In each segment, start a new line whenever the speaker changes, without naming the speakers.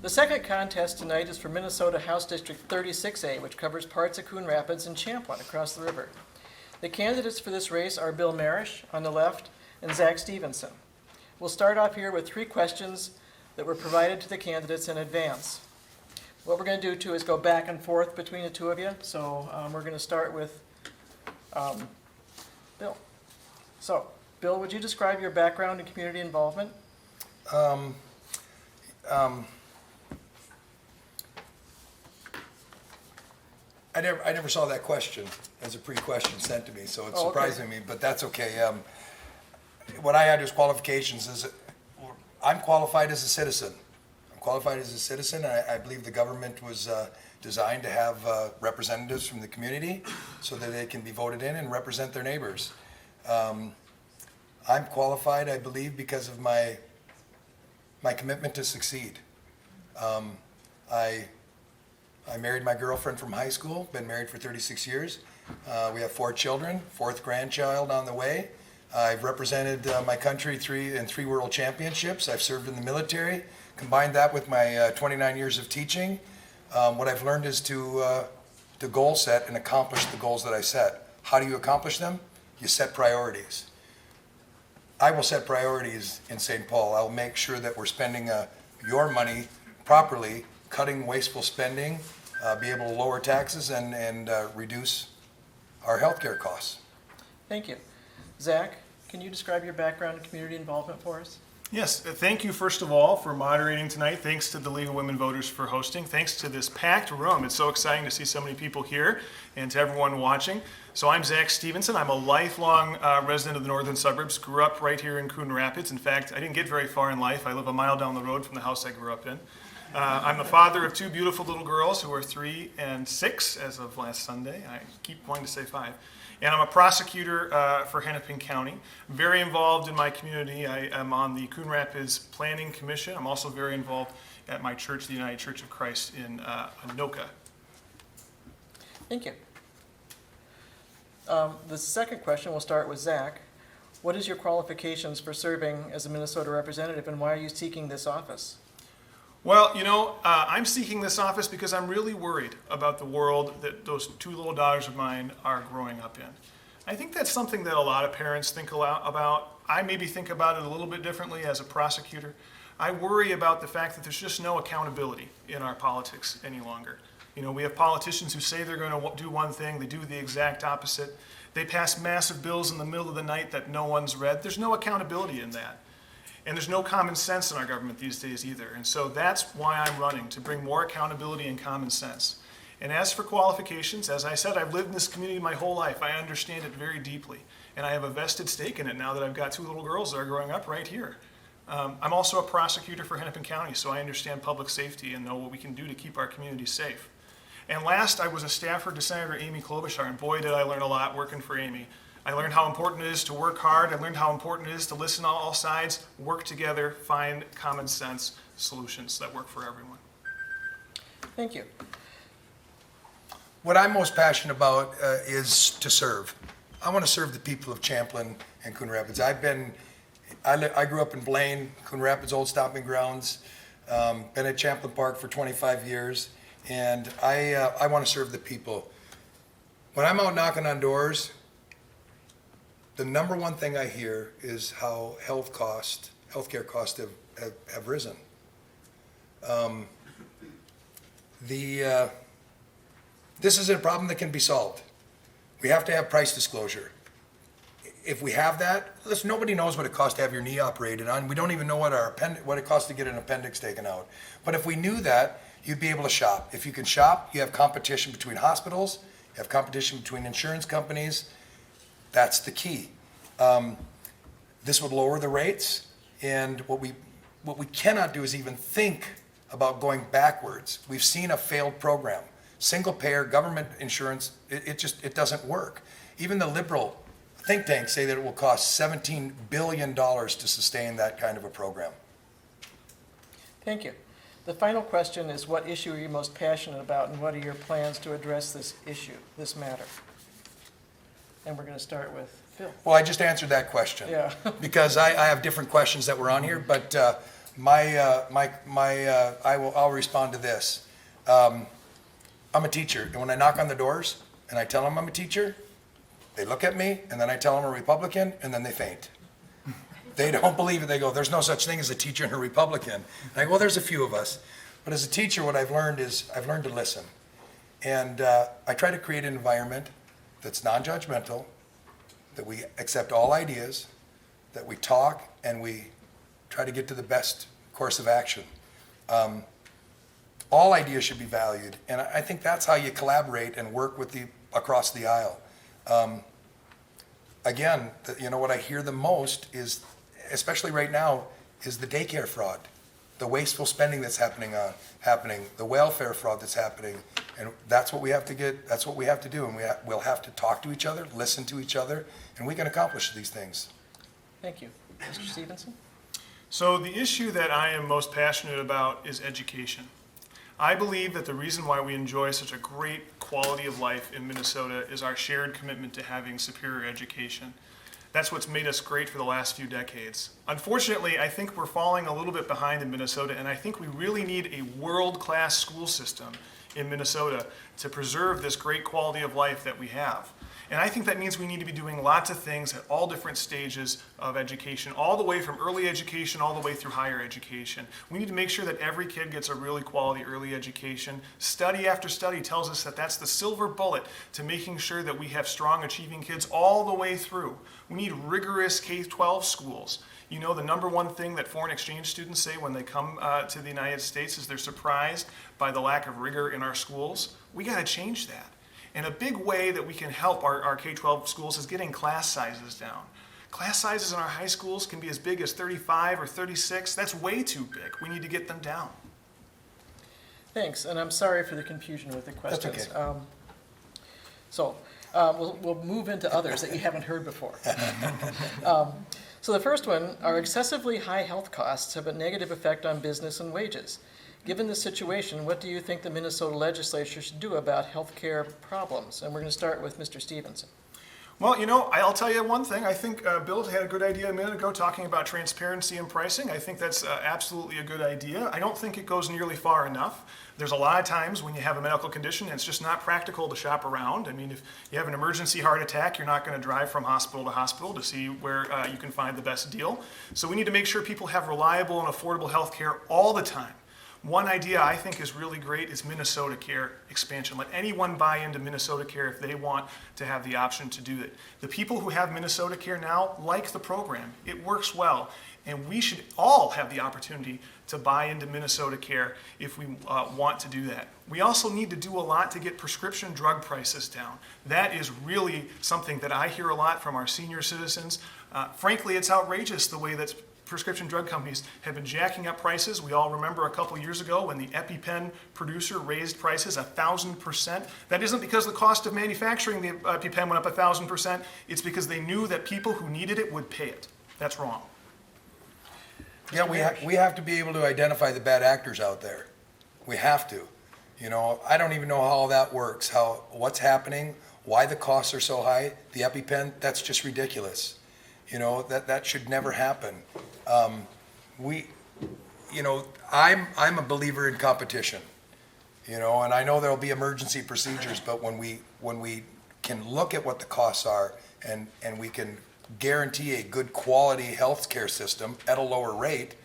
The second contest tonight is for Minnesota House District 36A, which covers parts of Coon Rapids and Champlin across the river. The candidates for this race are Bill Maresh on the left and Zack Stephenson. We'll start off here with 3 questions that were provided to the candidates in advance. What we're going to do too is go back and forth between the two of you. So we're going to start with Bill. So, Bill, would you describe your background and community involvement?
I never saw that question as a pre-question sent to me, so it's surprising me, but that's okay. What I had as qualifications is I'm qualified as a citizen. I'm qualified as a citizen. I believe the government was designed to have representatives from the community so that they can be voted in and represent their neighbors. I'm qualified, I believe, because of my commitment to succeed. I married my girlfriend from high school, been married for 36 years. We have 4 children, 4th grandchild on the way. I've represented my country in three world championships. I've served in the military. Combine that with my 29 years of teaching. What I've learned is to goal set and accomplish the goals that I set. How do you accomplish them? You set priorities. I will set priorities in St. Paul. I'll make sure that we're spending your money properly, cutting wasteful spending, be able to lower taxes and reduce our healthcare costs.
Thank you. Zack, can you describe your background and community involvement for us?
Yes, thank you first of all for moderating tonight. Thanks to the League of Women Voters for hosting. Thanks to this packed room. It's so exciting to see so many people here and to everyone watching. So I'm Zack Stephenson. I'm a lifelong resident of the northern suburbs. Grew up right here in Coon Rapids. In fact, I didn't get very far in life. I live a mile down the road from the house I grew up in. I'm the father of 2 beautiful little girls who are 3 and 6 as of last Sunday. I keep wanting to say 5. And I'm a prosecutor for Hennepin County. Very involved in my community. I am on the Coon Rapids Planning Commission. I'm also very involved at my church, the United Church of Christ in Anoka.
Thank you. The second question, we'll start with Zack. What is your qualifications for serving as a Minnesota representative, and why are you seeking this office?
Well, you know, I'm seeking this office because I'm really worried about the world that those 2 little daughters of mine are growing up in. I think that's something that a lot of parents think a lot about. I maybe think about it a little bit differently as a prosecutor. I worry about the fact that there's just no accountability in our politics any longer. You know, we have politicians who say they're going to do one thing, they do the exact opposite. They pass massive bills in the middle of the night that no one's read. There's no accountability in that. And there's no common sense in our government these days either. And so that's why I'm running, to bring more accountability and common sense. And as for qualifications, as I said, I've lived in this community my whole life. I understand it very deeply. And I have a vested stake in it now that I've got 2 little girls that are growing up right here. I'm also a prosecutor for Hennepin County, so I understand public safety and know what we can do to keep our community safe. And last, I was a staffer to Senator Amy Klobuchar, and boy, did I learn a lot working for Amy. I learned how important it is to work hard. I learned how important it is to listen to all sides, work together, find common sense solutions that work for everyone.
Thank you.
What I'm most passionate about is to serve. I want to serve the people of Champlin and Coon Rapids. I grew up in Blaine, Coon Rapids, old stomping grounds. Been at Champlin Park for 25 years, and I want to serve the people. When I'm out knocking on doors, the number one thing I hear is how healthcare costs have risen. This is a problem that can be solved. We have to have price disclosure. If we have that, listen, nobody knows what it costs to have your knee operated on. We don't even know what it costs to get an appendix taken out. But if we knew that, you'd be able to shop. If you can shop, you have competition between hospitals, you have competition between insurance companies. That's the key. This would lower the rates, and what we cannot do is even think about going backwards. We've seen a failed program. Single payer government insurance, it doesn't work. Even the liberal think tanks say that it will cost $17 billion to sustain that kind of a program.
Thank you. The final question is, what issue are you most passionate about, and what are your plans to address this issue, this matter? And we're going to start with Phil.
Well, I just answered that question.
Yeah.
Because I have different questions that were on here, but I'll respond to this. I'm a teacher, and when I knock on the doors and I tell them I'm a teacher, they look at me, and then I tell them I'm a Republican, and then they faint. They don't believe it. They go, "There's no such thing as a teacher and a Republican." And I go, "Well, there's a few of us." But as a teacher, what I've learned is I've learned to listen. And I try to create an environment that's non-judgmental, that we accept all ideas, that we talk, and we try to get to the best course of action. All ideas should be valued, and I think that's how you collaborate and work with across the aisle. Again, what I hear the most is, especially right now, is the daycare fraud, the wasteful spending that's happening, the welfare fraud that's happening, and that's what we have to do, and we'll have to talk to each other, listen to each other, and we can accomplish these things.
Thank you. Mr. Stephenson?
So the issue that I am most passionate about is education. I believe that the reason why we enjoy such a great quality of life in Minnesota is our shared commitment to having superior education. That's what's made us great for the last few decades. Unfortunately, I think we're falling a little bit behind in Minnesota, and I think we really need a world-class school system in Minnesota to preserve this great quality of life that we have. And I think that means we need to be doing lots of things at all different stages of education, all the way from early education all the way through higher education. We need to make sure that every kid gets a really quality early education. Study after study tells us that that's the silver bullet to making sure that we have strong achieving kids all the way through. We need rigorous K-12 schools. You know, the number one thing that foreign exchange students say when they come to the United States is they're surprised by the lack of rigor in our schools. We got to change that. And a big way that we can help our K-12 schools is getting class sizes down. Class sizes in our high schools can be as big as 35 or 36. That's way too big. We need to get them down.
Thanks, and I'm sorry for the confusion with the questions.
That's okay.
We'll move into others that you haven't heard before. So the first one, our excessively high health costs have a negative effect on business and wages. Given the situation, what do you think the Minnesota legislature should do about healthcare problems? And we're going to start with Mr. Stephenson.
Well, I'll tell you one thing. I think Bill had a good idea a minute ago talking about transparency and pricing. I think that's absolutely a good idea. I don't think it goes nearly far enough. There's a lot of times when you have a medical condition, it's just not practical to shop around. I mean, if you have an emergency heart attack, you're not going to drive from hospital to hospital to see where you can find the best deal. So we need to make sure people have reliable and affordable health care all the time. One idea I think is really great is Minnesota Care expansion. Let anyone buy into Minnesota Care if they want to have the option to do it. The people who have Minnesota Care now like the program. It works well. And we should all have the opportunity to buy into Minnesota Care if we want to do that. We also need to do a lot to get prescription drug prices down. That is really something that I hear a lot from our senior citizens. Frankly, it's outrageous the way that prescription drug companies have been jacking up prices. We all remember a couple years ago when the EpiPen producer raised prices 1,000%. That isn't because the cost of manufacturing the EpiPen went up 1,000%. It's because they knew that people who needed it would pay it. That's wrong.
Yeah, we have to be able to identify the bad actors out there. We have to. I don't even know how all that works, what's happening, why the costs are so high. The EpiPen, that's just ridiculous. That should never happen. I'm a believer in competition, and I know there'll be emergency procedures, but when we can look at what the costs are and we can guarantee a good quality health care system at a lower rate,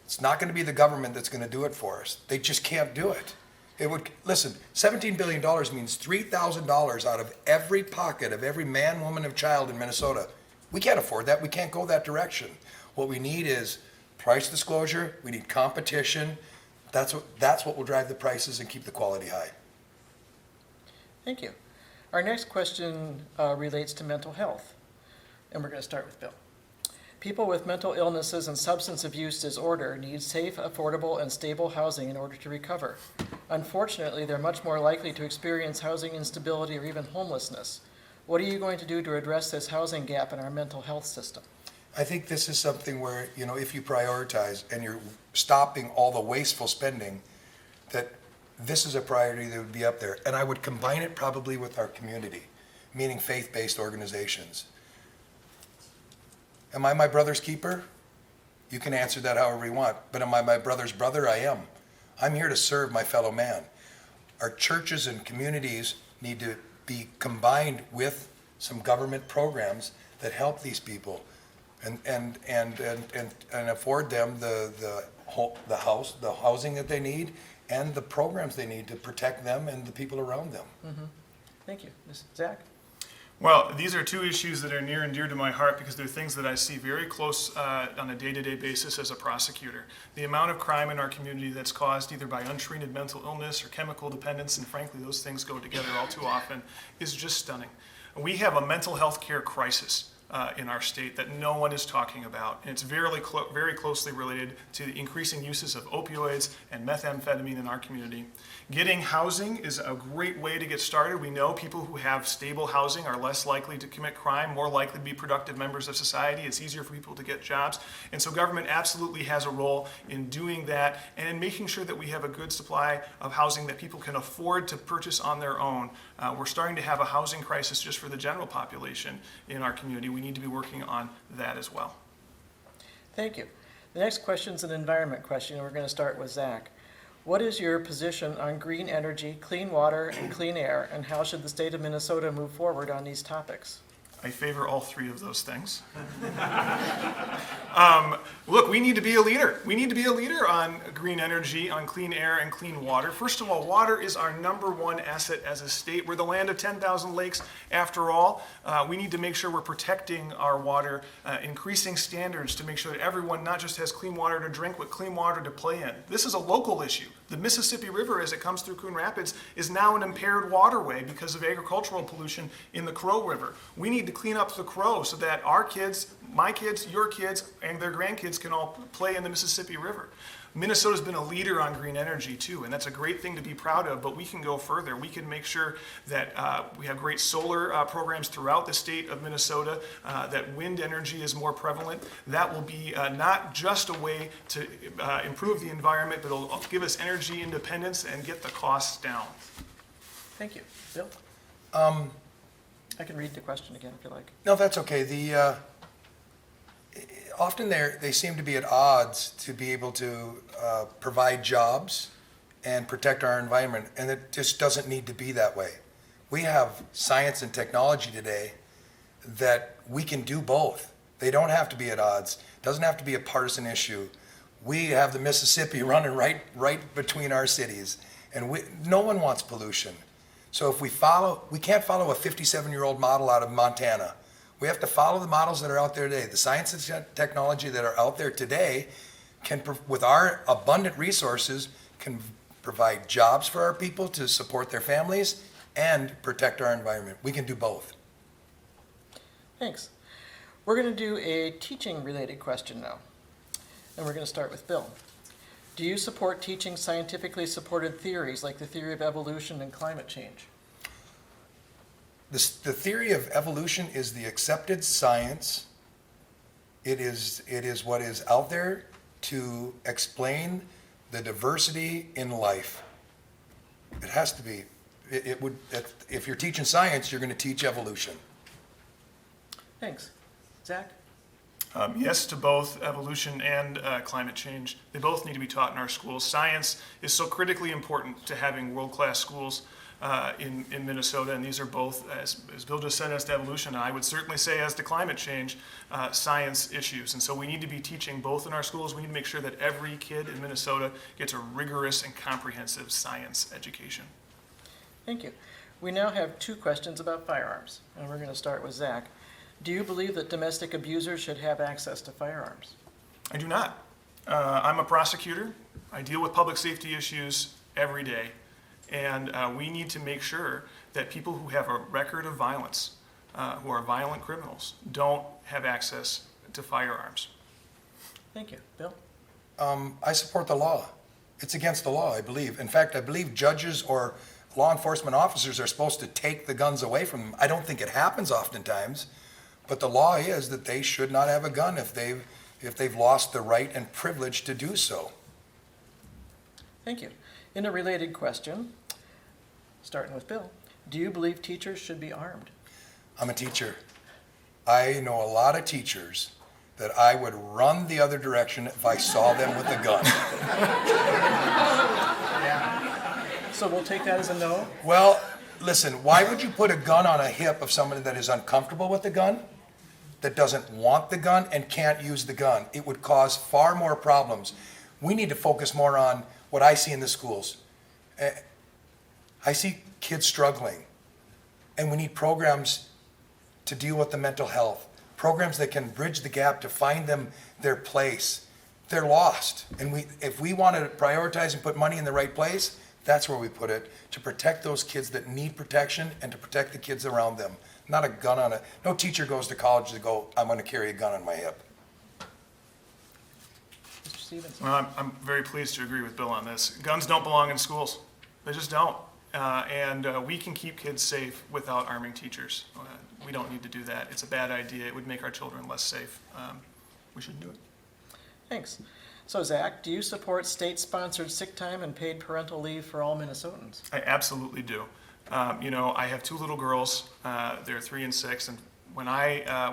it's not going to be the government that's going to do it for us. They just can't do it. Listen, $17 billion means $3,000 out of every pocket of every man, woman, and child in Minnesota. We can't afford that. We can't go that direction. What we need is price disclosure. We need competition. That's what will drive the prices and keep the quality high.
Thank you. Our next question relates to mental health, and we're going to start with Bill. People with mental illnesses and substance abuse disorder need safe, affordable, and stable housing in order to recover. Unfortunately, they're much more likely to experience housing instability or even homelessness. What are you going to do to address this housing gap in our mental health system?
I think this is something where, if you prioritize and you're stopping all the wasteful spending, that this is a priority that would be up there. And I would combine it probably with our community, meaning faith-based organizations. Am I my brother's keeper? You can answer that however you want, but am I my brother's brother? I am. I'm here to serve my fellow man. Our churches and communities need to be combined with some government programs that help these people and afford them the housing that they need and the programs they need to protect them and the people around them.
Thank you. Zach?
Well, these are two issues that are near and dear to my heart because they're things that I see very close on a day-to-day basis as a prosecutor. The amount of crime in our community that's caused either by untreated mental illness or chemical dependence, and frankly, those things go together all too often, is just stunning. We have a mental health care crisis in our state that no one is talking about. And it's very closely related to the increasing uses of opioids and methamphetamine in our community. Getting housing is a great way to get started. We know people who have stable housing are less likely to commit crime, more likely to be productive members of society. It's easier for people to get jobs. And so government absolutely has a role in doing that and in making sure that we have a good supply of housing that people can afford to purchase on their own. We're starting to have a housing crisis just for the general population in our community. We need to be working on that as well.
Thank you. The next question is an environment question, and we're going to start with Zack. What is your position on green energy, clean water, and clean air, and how should the state of Minnesota move forward on these topics?
I favor all three of those things. Look, we need to be a leader. We need to be a leader on green energy, on clean air, and clean water. First of all, water is our number one asset as a state. We're the land of 10,000 lakes, after all. We need to make sure we're protecting our water, increasing standards to make sure that everyone not just has clean water to drink, but clean water to play in. This is a local issue. The Mississippi River, as it comes through Coon Rapids, is now an impaired waterway because of agricultural pollution in the Crow River. We need to clean up the Crow so that our kids, my kids, your kids, and their grandkids can all play in the Mississippi River. Minnesota's been a leader on green energy too, and that's a great thing to be proud of, but we can go further. We can make sure that we have great solar programs throughout the state of Minnesota, that wind energy is more prevalent. That will be not just a way to improve the environment, but it'll give us energy independence and get the costs down.
Thank you. Bill? I can read the question again if you like.
No, that's okay. Often they seem to be at odds to be able to provide jobs and protect our environment, and it just doesn't need to be that way. We have science and technology today that we can do both. They don't have to be at odds. It doesn't have to be a partisan issue. We have the Mississippi running right between our cities, and no one wants pollution. So if we can't follow a 57-year-old model out of Montana. We have to follow the models that are out there today. The science and technology that are out there today can, with our abundant resources, can provide jobs for our people to support their families and protect our environment. We can do both.
Thanks. We're going to do a teaching-related question now, and we're going to start with Bill. Do you support teaching scientifically supported theories like the theory of evolution and climate change?
The theory of evolution is the accepted science. It is what is out there to explain the diversity in life. It has to be. If you're teaching science, you're going to teach evolution.
Thanks. Zack?
Yes to both evolution and climate change. They both need to be taught in our schools. Science is so critically important to having world-class schools in Minnesota, and these are both, as Bill just said, as to evolution, and I would certainly say as to climate change, science issues. And so we need to be teaching both in our schools. We need to make sure that every kid in Minnesota gets a rigorous and comprehensive science education.
Thank you. We now have two questions about firearms, and we're going to start with Zack. Do you believe that domestic abusers should have access to firearms?
I do not. I'm a prosecutor. I deal with public safety issues every day. And we need to make sure that people who have a record of violence, who are violent criminals, don't have access to firearms.
Thank you. Bill?
I support the law. It's against the law, I believe. In fact, I believe judges or law enforcement officers are supposed to take the guns away from them. I don't think it happens oftentimes, but the law is that they should not have a gun if they've lost the right and privilege to do so.
Thank you. In a related question, starting with Bill, do you believe teachers should be armed?
I'm a teacher. I know a lot of teachers that I would run the other direction if I saw them with a gun.
So we'll take that as a no?
Well, listen, why would you put a gun on a hip of somebody that is uncomfortable with the gun, that doesn't want the gun and can't use the gun? It would cause far more problems. We need to focus more on what I see in the schools. I see kids struggling, and we need programs to deal with the mental health, programs that can bridge the gap to find them their place. They're lost, and if we want to prioritize and put money in the right place, that's where we put it, to protect those kids that need protection and to protect the kids around them. Not a gun on it. No teacher goes to college to go, I'm going to carry a gun on my hip.
Mr. Stephenson?
Well, I'm very pleased to agree with Bill on this. Guns don't belong in schools. They just don't. And we can keep kids safe without arming teachers. We don't need to do that. It's a bad idea. It would make our children less safe. We shouldn't do it.
Thanks. So Zach, do you support state-sponsored sick time and paid parental leave for all Minnesotans?
I absolutely do. I have two little girls. They're 3 and 6. And when I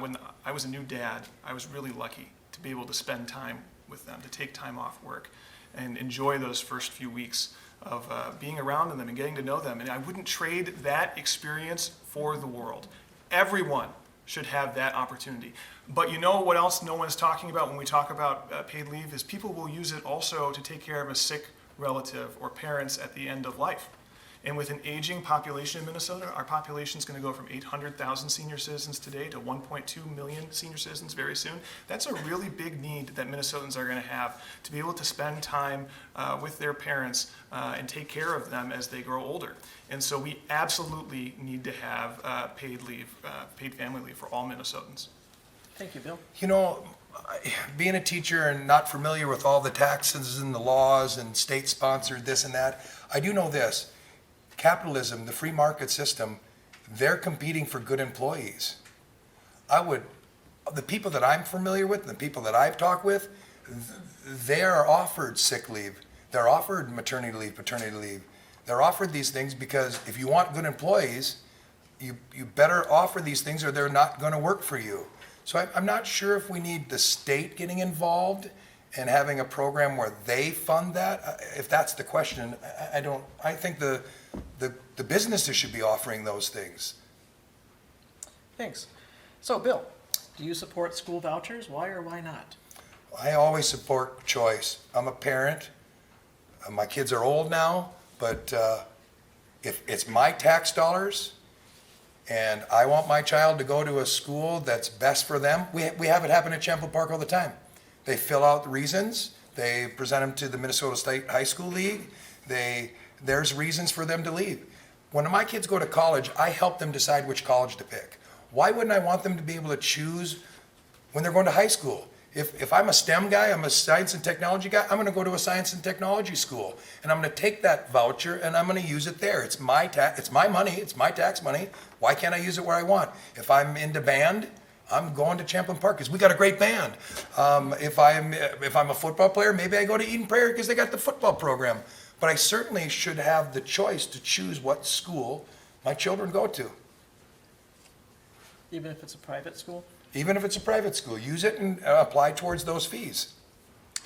was a new dad, I was really lucky to be able to spend time with them, to take time off work and enjoy those first few weeks of being around them and getting to know them. And I wouldn't trade that experience for the world. Everyone should have that opportunity. But you know what else no one's talking about when we talk about paid leave is people will use it also to take care of a sick relative or parents at the end of life. And with an aging population in Minnesota, our population is going to go from 800,000 senior citizens today to 1.2 million senior citizens very soon. That's a really big need that Minnesotans are going to have to be able to spend time with their parents and take care of them as they grow older. And so we absolutely need to have paid leave, paid family leave for all Minnesotans.
Thank you, Bill.
You know, being a teacher and not familiar with all the taxes and the laws and state-sponsored this and that, I do know this. Capitalism, the free market system, they're competing for good employees. The people that I'm familiar with, the people that I've talked with, they are offered sick leave. They're offered maternity leave, paternity leave. They're offered these things because if you want good employees, you better offer these things or they're not going to work for you. So I'm not sure if we need the state getting involved and having a program where they fund that. If that's the question, I think the businesses should be offering those things.
Thanks. So Bill, do you support school vouchers? Why or why not?
I always support choice. I'm a parent. My kids are old now, but if it's my tax dollars and I want my child to go to a school that's best for them, we have it happen at Champlain Park all the time. They fill out the reasons. They present them to the Minnesota State High School League. There's reasons for them to leave. When my kids go to college, I help them decide which college to pick. Why wouldn't I want them to be able to choose when they're going to high school? If I'm a STEM guy, I'm a science and technology guy, I'm going to go to a science and technology school. And I'm going to take that voucher and I'm going to use it there. It's my money, it's my tax money. Why can't I use it where I want? If I'm into band, I'm going to Champlain Park because we got a great band. If I'm a football player, maybe I go to Eden Prairie because they got the football program. But I certainly should have the choice to choose what school my children go to.
Even if it's a private school?
Even if it's a private school, use it and apply towards those fees.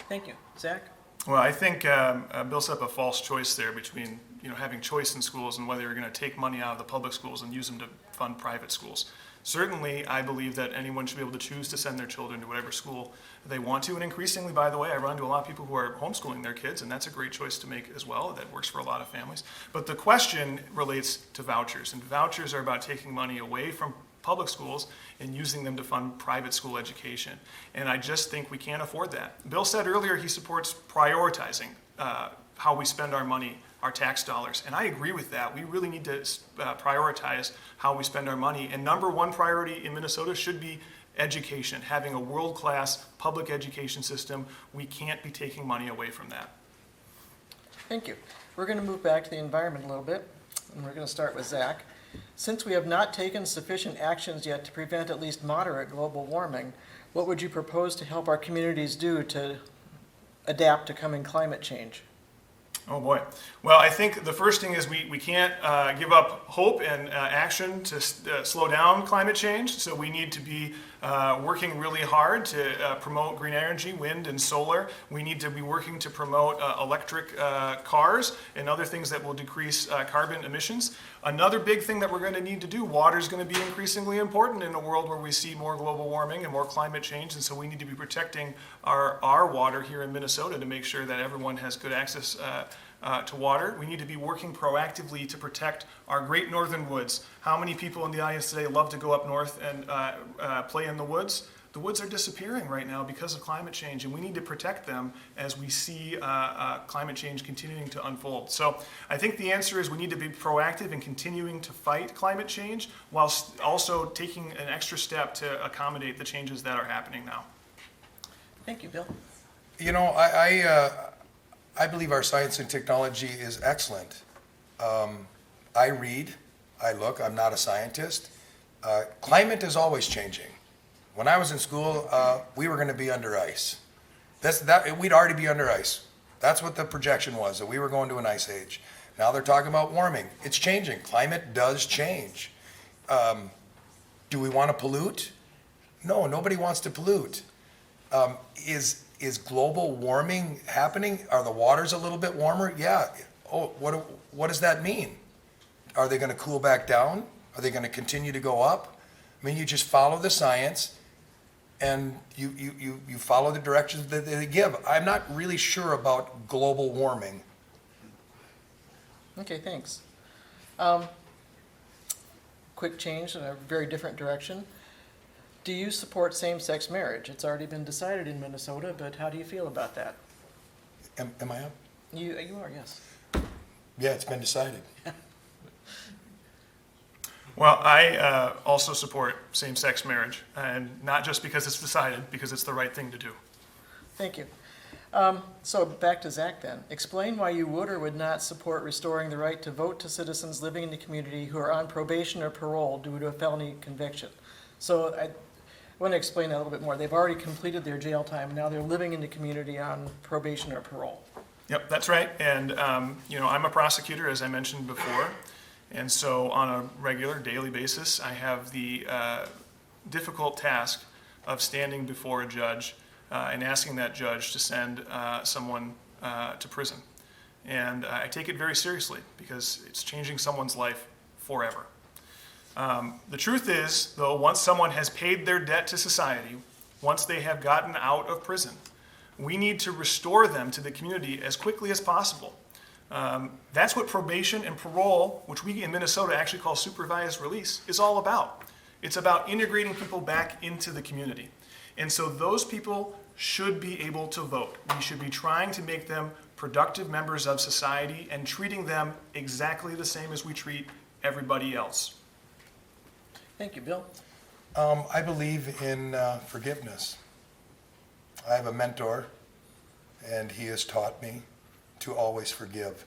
Thank you. Zach?
Well, I think Bill set up a false choice there between having choice in schools and whether you're going to take money out of the public schools and use them to fund private schools. Certainly, I believe that anyone should be able to choose to send their children to whatever school they want to. And increasingly, by the way, I run into a lot of people who are homeschooling their kids, and that's a great choice to make as well. That works for a lot of families. But the question relates to vouchers, and vouchers are about taking money away from public schools and using them to fund private school education. And I just think we can't afford that. Bill said earlier he supports prioritizing how we spend our money, our tax dollars. And I agree with that. We really need to prioritize how we spend our money. And number one priority in Minnesota should be education, having a world-class public education system. We can't be taking money away from that.
Thank you. We're going to move back to the environment a little bit, and we're going to start with Zach. Since we have not taken sufficient actions yet to prevent at least moderate global warming, what would you propose to help our communities do to adapt to coming climate change?
Oh boy. Well, I think the first thing is we can't give up hope and action to slow down climate change. So we need to be working really hard to promote green energy, wind and solar. We need to be working to promote electric cars and other things that will decrease carbon emissions. Another big thing that we're going to need to do, water is going to be increasingly important in a world where we see more global warming and more climate change, and so we need to be protecting our water here in Minnesota to make sure that everyone has good access to water. We need to be working proactively to protect our great northern woods. How many people in the audience today love to go up north and play in the woods? The woods are disappearing right now because of climate change, and we need to protect them as we see climate change continuing to unfold. So I think the answer is we need to be proactive in continuing to fight climate change while also taking an extra step to accommodate the changes that are happening now.
Thank you, Bill.
You know, I believe our science and technology is excellent. I read, I look, I'm not a scientist. Climate is always changing. When I was in school, we were going to be under ice. We'd already be under ice. That's what the projection was, that we were going to an ice age. Now they're talking about warming. It's changing. Climate does change. Do we want to pollute? No, nobody wants to pollute. Is global warming happening? Are the waters a little bit warmer? Yeah. Oh, what does that mean? Are they going to cool back down? Are they going to continue to go up? I mean, you just follow the science and you follow the directions that they give. I'm not really sure about global warming.
Okay, thanks. Quick change in a very different direction. Do you support same-sex marriage? It's already been decided in Minnesota, but how do you feel about that?
Am I up?
You are, yes.
Yeah, it's been decided.
Well, I also support same-sex marriage, and not just because it's decided, because it's the right thing to do.
Thank you. So back to Zack then. Explain why you would or would not support restoring the right to vote to citizens living in the community who are on probation or parole due to a felony conviction. So I want to explain that a little bit more. They've already completed their jail time. Now they're living in the community on probation or parole.
Yep, that's right. And, I'm a prosecutor, as I mentioned before. And so on a regular daily basis, I have the difficult task of standing before a judge and asking that judge to send someone to prison. And I take it very seriously because it's changing someone's life forever. The truth is, though, once someone has paid their debt to society, once they have gotten out of prison, we need to restore them to the community as quickly as possible. That's what probation and parole, which we in Minnesota actually call supervised release, is all about. It's about integrating people back into the community. And so those people should be able to vote. We should be trying to make them productive members of society and treating them exactly the same as we treat everybody else.
Thank you, Bill.
I believe in forgiveness. I have a mentor, and he has taught me to always forgive.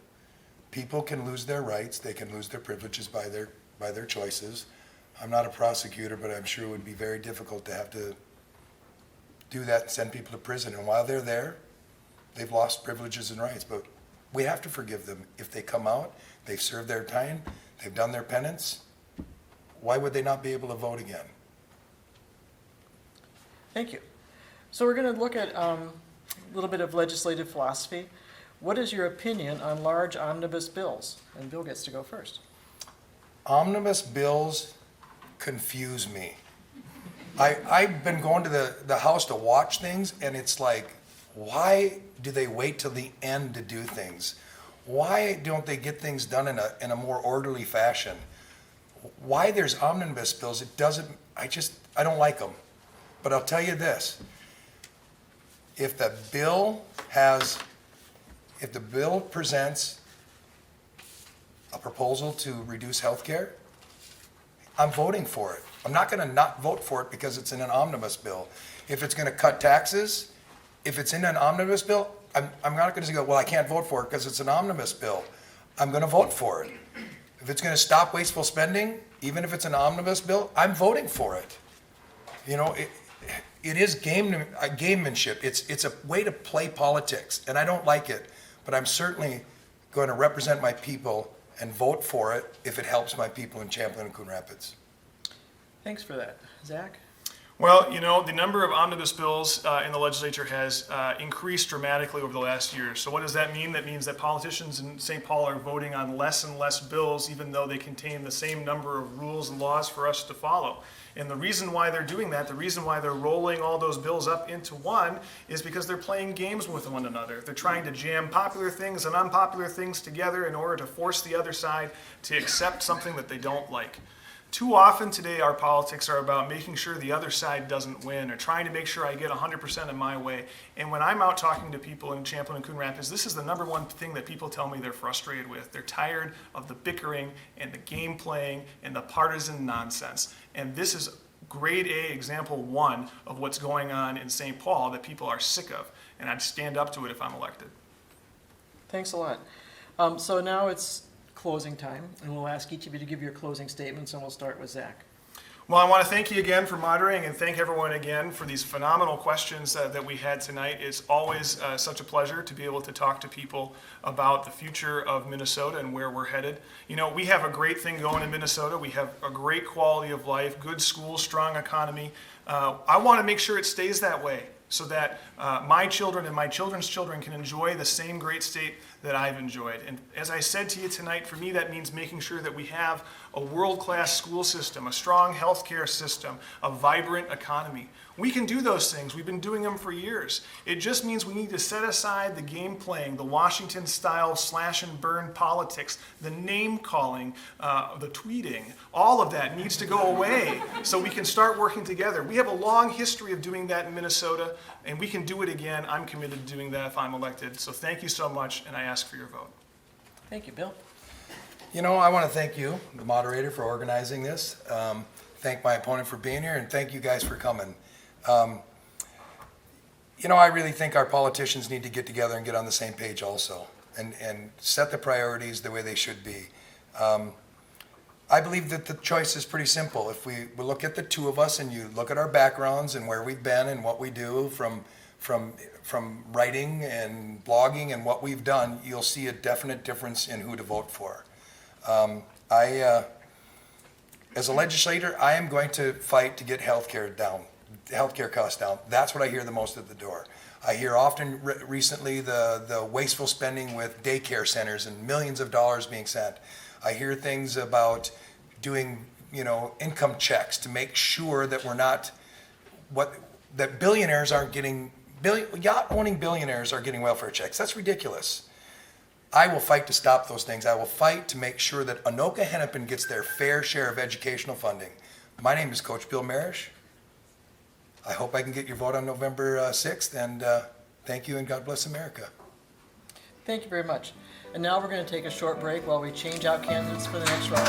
People can lose their rights, they can lose their privileges by their choices. I'm not a prosecutor, but I'm sure it would be very difficult to have to do that and send people to prison. And while they're there, they've lost privileges and rights. But we have to forgive them. If they come out, they've served their time, they've done their penance, why would they not be able to vote again?
Thank you. So we're going to look at a little bit of legislative philosophy. What is your opinion on large omnibus bills? And Bill gets to go first.
Omnibus bills confuse me. I've been going to the House to watch things, and it's like, why do they wait till the end to do things? Why don't they get things done in a more orderly fashion? Why there's omnibus bills, I don't like them. But I'll tell you this, if the bill presents a proposal to reduce health care, I'm voting for it. I'm not going to not vote for it because it's in an omnibus bill. If it's going to cut taxes, if it's in an omnibus bill, I'm not going to go, well, I can't vote for it because it's an omnibus bill. I'm going to vote for it. If it's going to stop wasteful spending, even if it's an omnibus bill, I'm voting for it. You know, it is gamemanship. It's a way to play politics, and I don't like it. But I'm certainly going to represent my people and vote for it if it helps my people in Champlin and Coon Rapids.
Thanks for that. Zack?
Well, the number of omnibus bills in the legislature has increased dramatically over the last year. So what does that mean? That means that politicians in St. Paul are voting on less and less bills, even though they contain the same number of rules and laws for us to follow. And the reason why they're doing that, the reason why they're rolling all those bills up into one, is because they're playing games with one another. They're trying to jam popular things and unpopular things together in order to force the other side to accept something that they don't like. Too often today, our politics are about making sure the other side doesn't win or trying to make sure I get 100% of my way. And when I'm out talking to people in Champlin and Coon Rapids, this is the number one thing that people tell me they're frustrated with. They're tired of the bickering and the game playing and the partisan nonsense. And this is grade A example 1 of what's going on in St. Paul that people are sick of. And I'd stand up to it if I'm elected.
Thanks a lot. So now it's closing time, and we'll ask each of you to give your closing statements, and we'll start with Zack.
Well, I want to thank you again for moderating and thank everyone again for these phenomenal questions that we had tonight. It's always such a pleasure to be able to talk to people about the future of Minnesota and where we're headed. We have a great thing going in Minnesota. We have a great quality of life, good schools, strong economy. I want to make sure it stays that way so that my children and my children's children can enjoy the same great state that I've enjoyed. And as I said to you tonight, for me that means making sure that we have a world-class school system, a strong healthcare system, a vibrant economy. We can do those things. We've been doing them for years. It just means we need to set aside the game playing, the Washington-style slash and burn politics, the name-calling, the tweeting. All of that needs to go away so we can start working together. We have a long history of doing that in Minnesota, and we can do it again. I'm committed to doing that if I'm elected. So thank you so much, and I ask for your vote.
Thank you, Bill.
I want to thank you, the moderator, for organizing this. Thank my opponent for being here, and thank you guys for coming. I really think our politicians need to get together and get on the same page also, and set the priorities the way they should be. I believe that the choice is pretty simple. If we look at the two of us and you look at our backgrounds and where we've been and what we do from writing and blogging and what we've done, you'll see a definite difference in who to vote for. As a legislator, I am going to fight to get healthcare costs down. That's what I hear the most at the door. I hear often recently the wasteful spending with daycare centers and millions of dollars being sent. I hear things about doing, income checks to make sure that that billionaires aren't getting, yacht-owning billionaires are getting welfare checks. That's ridiculous. I will fight to stop those things. I will fight to make sure that Anoka Hennepin gets their fair share of educational funding. My name is Coach Bill Maresh. I hope I can get your vote on November 6th, and thank you, and God bless America.
Thank you very much. And now we're going to take a short break while we change out candidates for the next round.